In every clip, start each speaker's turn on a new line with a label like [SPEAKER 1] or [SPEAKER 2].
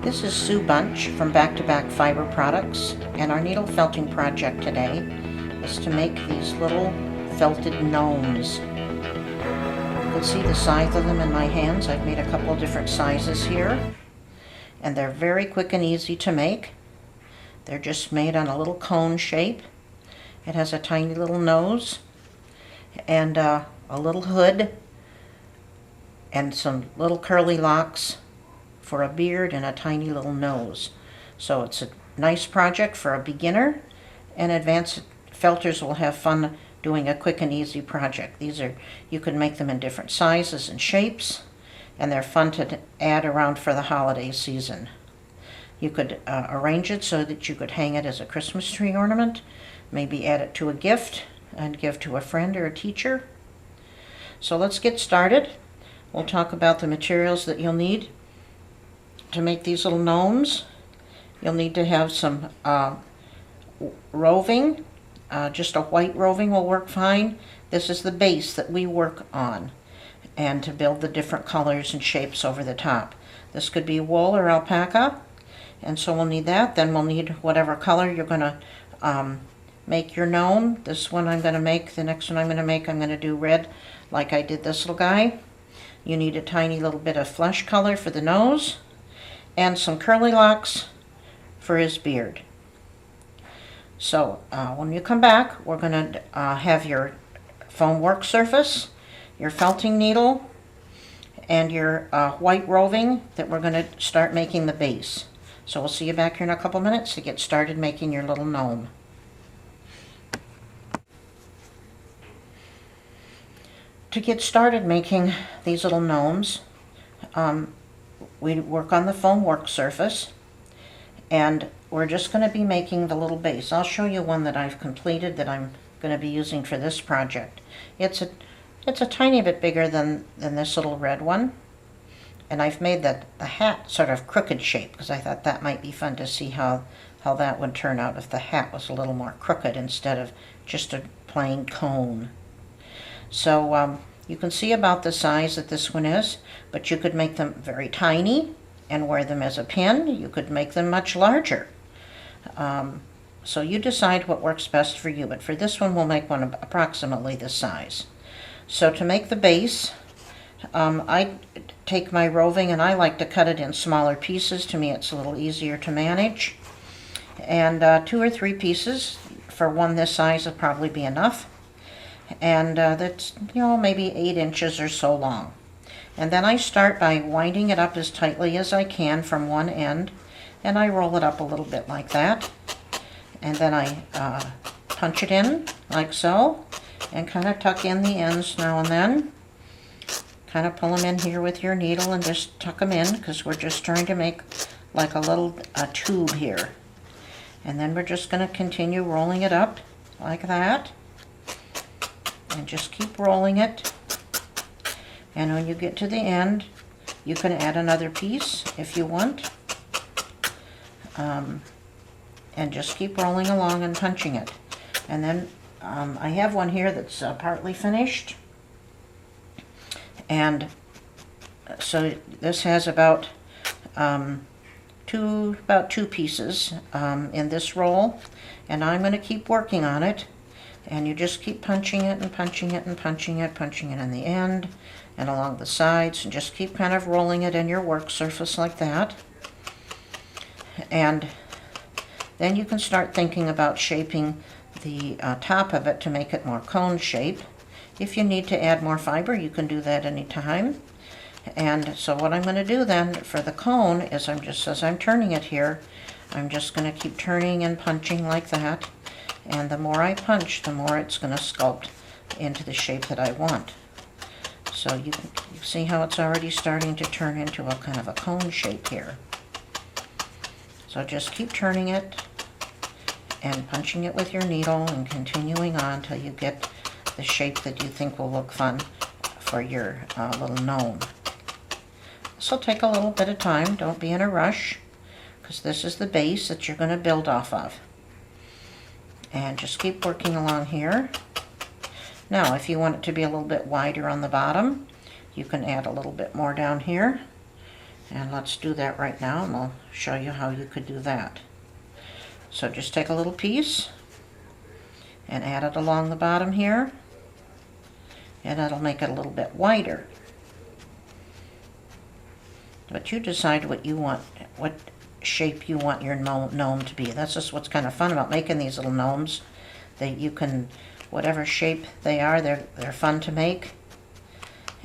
[SPEAKER 1] This is Sue Bunch from Back to Back Fiber Products, and our needle felting project today is to make these little felted gnomes. You can see the size of them in my hands. I've made a couple of different sizes here, and they're very quick and easy to make. They're just made on a little cone shape. It has a tiny little nose and a little hood and some little curly locks for a beard and a tiny little nose. So it's a nice project for a beginner, and advanced felters will have fun doing a quick and easy project. You can make them in different sizes and shapes, and they're fun to add around for the holiday season. You could arrange it so that you could hang it as a Christmas tree ornament, maybe add it to a gift and give to a friend or a teacher. So let's get started. We'll talk about the materials that you'll need to make these little gnomes. You'll need to have some roving. Just a white roving will work fine. This is the base that we work on, and to build the different colors and shapes over the top. This could be wool or alpaca, and so we'll need that. Then we'll need whatever color you're going to make your gnome. This one I'm going to make, the next one I'm going to do red like I did this little guy. You need a tiny little bit of flesh color for the nose, and some curly locks for his beard. So when you come back, we're going to have your foam work surface, your felting needle, and your white roving that we're going to start making the base. So we'll see you back here in a couple minutes to get started making your little gnome. To get started making these little gnomes, we work on the foam work surface, and we're just going to be making the little base. I'll show you one that I've completed that I'm going to be using for this project. It's a tiny bit bigger than this little red one, and I've made the hat sort of crooked shape because I thought that might be fun to see how that would turn out if the hat was a little more crooked instead of just a plain cone. So you can see about the size that this one is, but you could make them very tiny and wear them as a pin. You could make them much larger. So you decide what works best for you, but for this one we'll make one approximately this size. So to make the base, I take my roving and I like to cut it in smaller pieces. To me it's a little easier to manage. And 2 or 3 pieces for one this size will probably be enough. And that's, maybe 8 inches or so long. And then I start by winding it up as tightly as I can from one end, and I roll it up a little bit like that. And then I punch it in like so, and kind of tuck in the ends now and then. Kind of pull them in here with your needle and just tuck them in, because we're just trying to make like a little tube here. And then we're just going to continue rolling it up like that. And just keep rolling it, and when you get to the end you can add another piece if you want, and just keep rolling along and punching it. And then I have one here that's partly finished, and so this has about two pieces in this roll, and I'm going to keep working on it. And you just keep punching it and punching it and punching it in the end and along the sides, and just keep kind of rolling it in your work surface like that. And then you can start thinking about shaping the top of it to make it more cone shape. If you need to add more fiber, you can do that anytime. And so what I'm going to do then for the cone is as I'm turning it here, I'm just going to keep turning and punching like that. And the more I punch, the more it's going to sculpt into the shape that I want. So you see how it's already starting to turn into a kind of a cone shape here. So just keep turning it and punching it with your needle and continuing on till you get the shape that you think will look fun for your little gnome. This will take a little bit of time. Don't be in a rush, because this is the base that you're going to build off of. And just keep working along here. Now, if you want it to be a little bit wider on the bottom, you can add a little bit more down here. And let's do that right now, and I'll show you how you could do that. So just take a little piece and add it along the bottom here, and that'll make it a little bit wider. But you decide what you want, what shape you want your gnome to be. That's just what's kind of fun about making these little gnomes. You can, whatever shape they are, they're fun to make,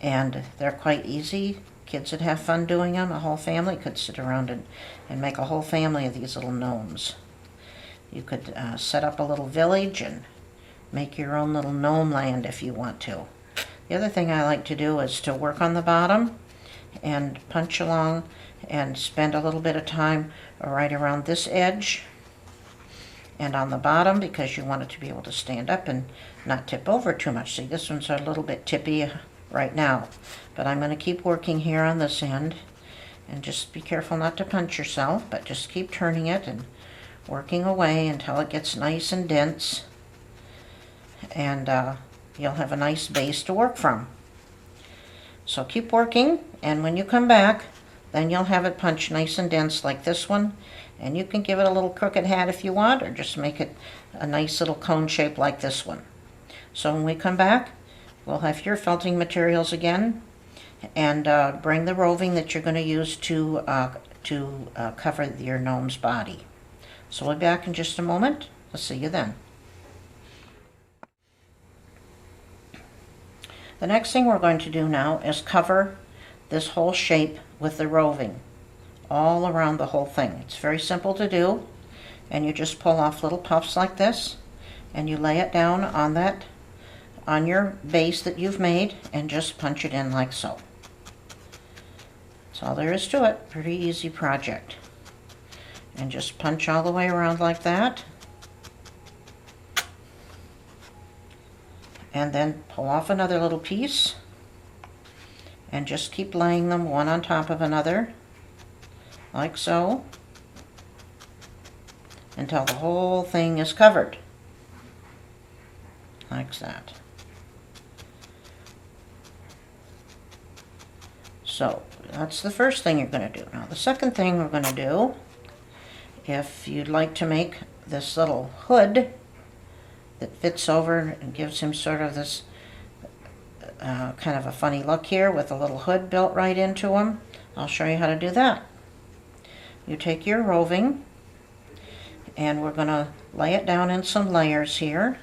[SPEAKER 1] and they're quite easy. Kids would have fun doing them. A whole family could sit around and make a whole family of these little gnomes. You could set up a little village and make your own little gnome land if you want to. The other thing I like to do is to work on the bottom and punch along and spend a little bit of time right around this edge and on the bottom, because you want it to be able to stand up and not tip over too much. See, this one's a little bit tippy right now, but I'm going to keep working here on this end, and just be careful not to punch yourself, but just keep turning it and working away until it gets nice and dense, and you'll have a nice base to work from. So keep working, and when you come back, then you'll have it punched nice and dense like this one, and you can give it a little crooked hat if you want, or just make it a nice little cone shape like this one. So when we come back, we'll have your felting materials again, and bring the roving that you're going to use to cover your gnome's body. So we'll be back in just a moment. I'll see you then. The next thing we're going to do now is cover this whole shape with the roving all around the whole thing. It's very simple to do, and you just pull off little puffs like this, and you lay it down on your base that you've made, and just punch it in like so. That's all there is to it. Pretty easy project. And just punch all the way around like that, and then pull off another little piece, and just keep laying them one on top of another like so until the whole thing is covered like that. So that's the first thing you're going to do. Now the second thing we're going to do, if you'd like to make this little hood that fits over and gives him sort of this kind of a funny look here with a little hood built right into him, I'll show you how to do that. You take your roving, and we're going to lay it down in some layers here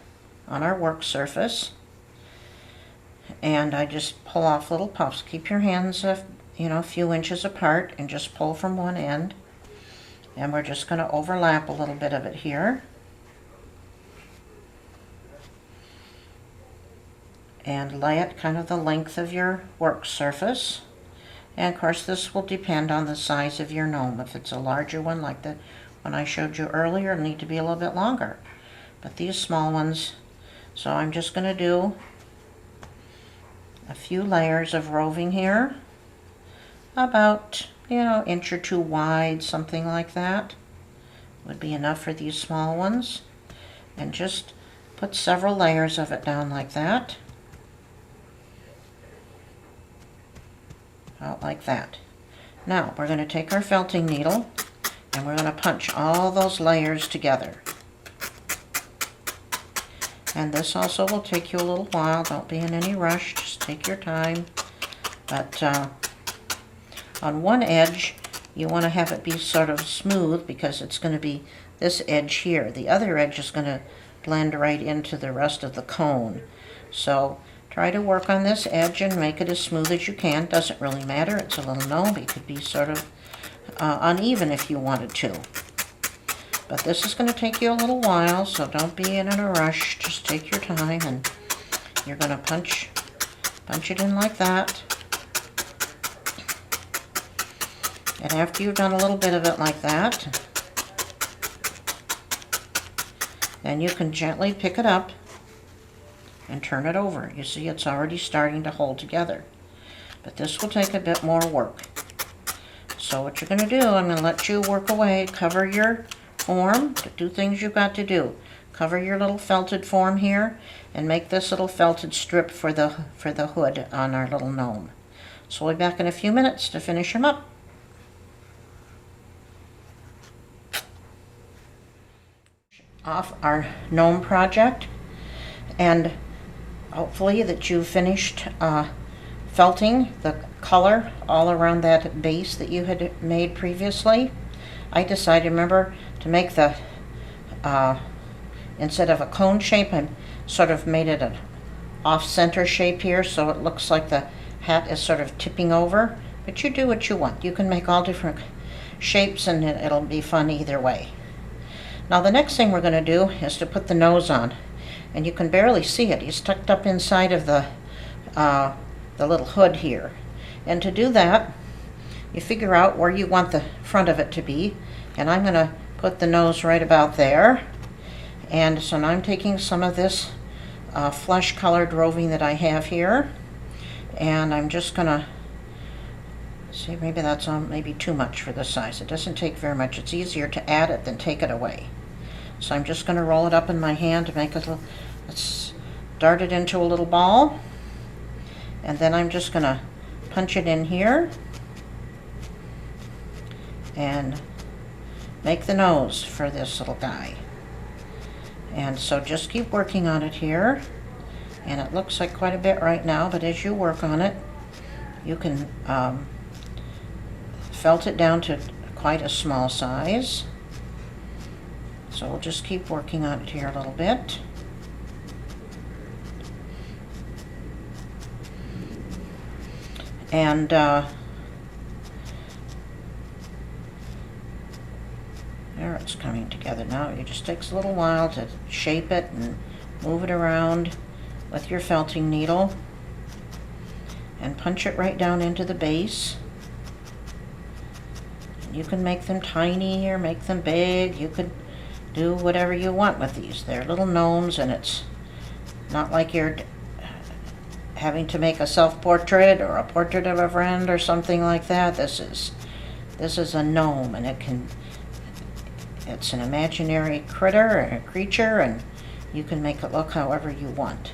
[SPEAKER 1] on our work surface, and I just pull off little puffs. Keep your hands a few inches apart, and just pull from one end, and we're just going to overlap a little bit of it here, and lay it kind of the length of your work surface. And of course this will depend on the size of your gnome. If it's a larger one like the one I showed you earlier, it'll need to be a little bit longer. But these small ones, so I'm just going to do a few layers of roving here, about inch or two wide, something like that would be enough for these small ones. And just put several layers of it down like that. Out like that. Now we're going to take our felting needle, and we're going to punch all those layers together. And this also will take you a little while. Don't be in any rush. Just take your time. But on one edge, you want to have it be sort of smooth, because it's going to be this edge here. The other edge is going to blend right into the rest of the cone. So try to work on this edge and make it as smooth as you can. Doesn't really matter. It's a little gnome. It could be sort of uneven if you wanted to. But this is going to take you a little while, so don't be in a rush. Just take your time, and you're going to punch it in like that. And after you've done a little bit of it like that, then you can gently pick it up and turn it over. You see, it's already starting to hold together. But this will take a bit more work. So what you're going to do, I'm going to let you work away, cover your form, do things you've got to do. Cover your little felted form here, and make this little felted strip for the hood on our little gnome. So we'll be back in a few minutes to finish him up. off our gnome project, and hopefully that you finished felting the color all around that base that you had made previously. I decided, remember, to make the instead of a cone shape, I sort of made it an off-center shape here, so it looks like the hat is sort of tipping over. But you do what you want. You can make all different shapes, and it'll be fun either way. Now the next thing we're going to do is to put the nose on, and you can barely see it. He's tucked up inside of the little hood here. And to do that, you figure out where you want the front of it to be, and I'm going to put the nose right about there. And so now I'm taking some of this flesh colored roving that I have here, and I'm just going to see, maybe that's maybe too much for the size. It doesn't take very much. It's easier to add it than take it away. So I'm just going to roll it up in my hand to make it a little, let's dart it into a little ball, and then I'm just going to punch it in here and make the nose for this little guy. And so just keep working on it here, and it looks like quite a bit right now, but as you work on it, you can felt it down to quite a small size. So we'll just keep working on it here a little bit. And there, it's coming together now. It just takes a little while to shape it and move it around with your felting needle and punch it right down into the base. You can make them tiny or make them big. You could do whatever you want with these. They're little gnomes, and it's not like you're having to make a self-portrait or a portrait of a friend or something like that. This is a gnome, and it's an imaginary critter and a creature, and you can make it look however you want.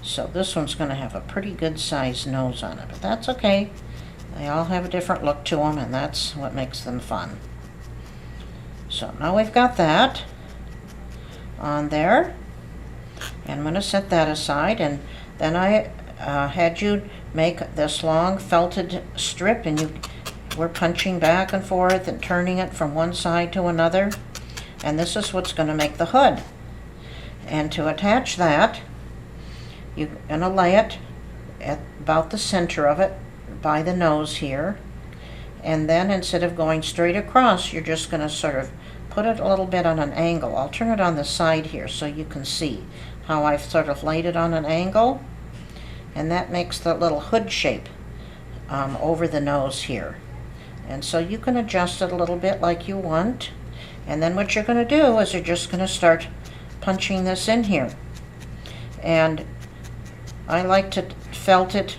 [SPEAKER 1] So this one's going to have a pretty good sized nose on it, but that's okay. They all have a different look to them, and that's what makes them fun. So now we've got that on there, and I'm going to set that aside, and then I had you make this long felted strip, and you were punching back and forth and turning it from one side to another, and this is what's going to make the hood. And to attach that, you're going to lay it at about the center of it by the nose here, and then instead of going straight across, you're just going to sort of put it a little bit on an angle. I'll turn it on the side here so you can see how I've sort of laid it on an angle, and that makes the little hood shape over the nose here. And so you can adjust it a little bit like you want, and then what you're going to do is you're just going to start punching this in here. And I like to felt it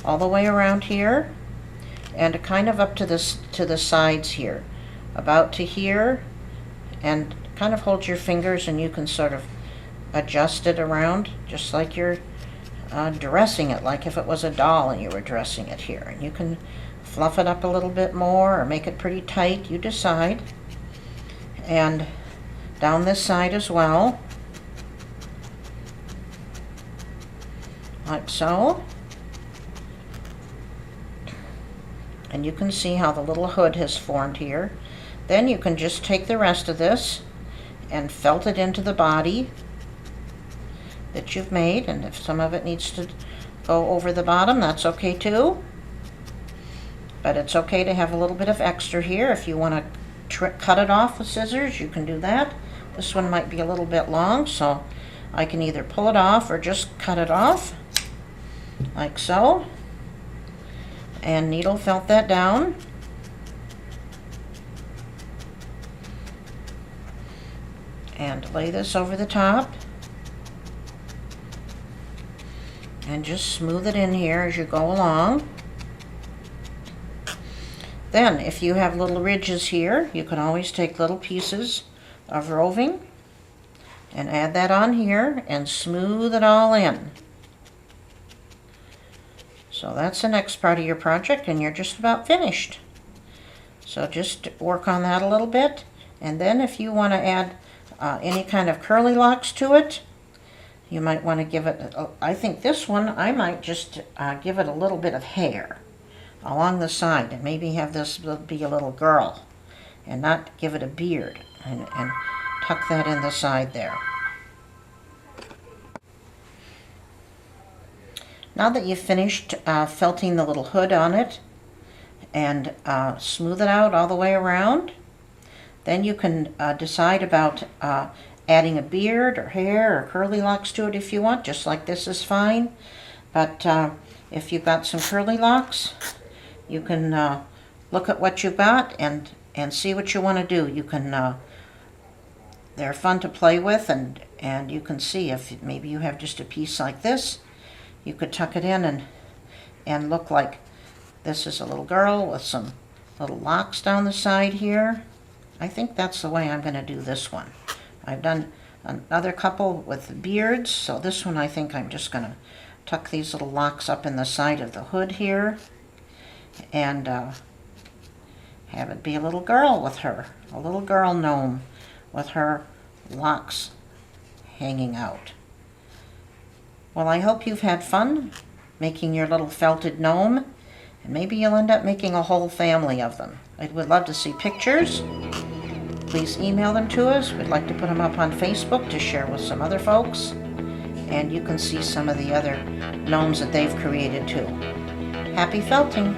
[SPEAKER 1] all the way around here, and kind of up to the sides here, about to here, and kind of hold your fingers, and you can sort of adjust it around just like you're dressing it, like if it was a doll and you were dressing it here. And you can fluff it up a little bit more or make it pretty tight, you decide. And down this side as well, like so. And you can see how the little hood has formed here. Then you can just take the rest of this and felt it into the body that you've made, and if some of it needs to go over the bottom, that's okay too. But it's okay to have a little bit of extra here. If you want to cut it off with scissors, you can do that. This one might be a little bit long, so I can either pull it off or just cut it off like so, and needle felt that down. And lay this over the top and just smooth it in here as you go along. Then if you have little ridges here, you can always take little pieces of roving and add that on here and smooth it all in. So that's the next part of your project, and you're just about finished. So just work on that a little bit, And then if you want to add any kind of curly locks to it, you might want to give it, I think this one, I might just give it a little bit of hair along the side and maybe have this be a little girl and not give it a beard, and tuck that in the side there. Now that you've finished felting the little hood on it and smooth it out all the way around, then you can decide about adding a beard or hair or curly locks to it if you want, just like this is fine. But if you've got some curly locks, you can look at what you've got and see what you want to do. You can, they're fun to play with, and you can see if maybe you have just a piece like this, you could tuck it in and look like this is a little girl with some little locks down the side here. I think that's the way I'm going to do this one. I've done another couple with beards, so this one I think I'm just going to tuck these little locks up in the side of the hood here and have it be a little girl with her, a little girl gnome with her locks hanging out. Well, I hope you've had fun making your little felted gnome, and maybe you'll end up making a whole family of them. I would love to see pictures. Please email them to us. We'd like to put them up on Facebook to share with some other folks. And you can see some of the other gnomes that they've created too. Happy felting!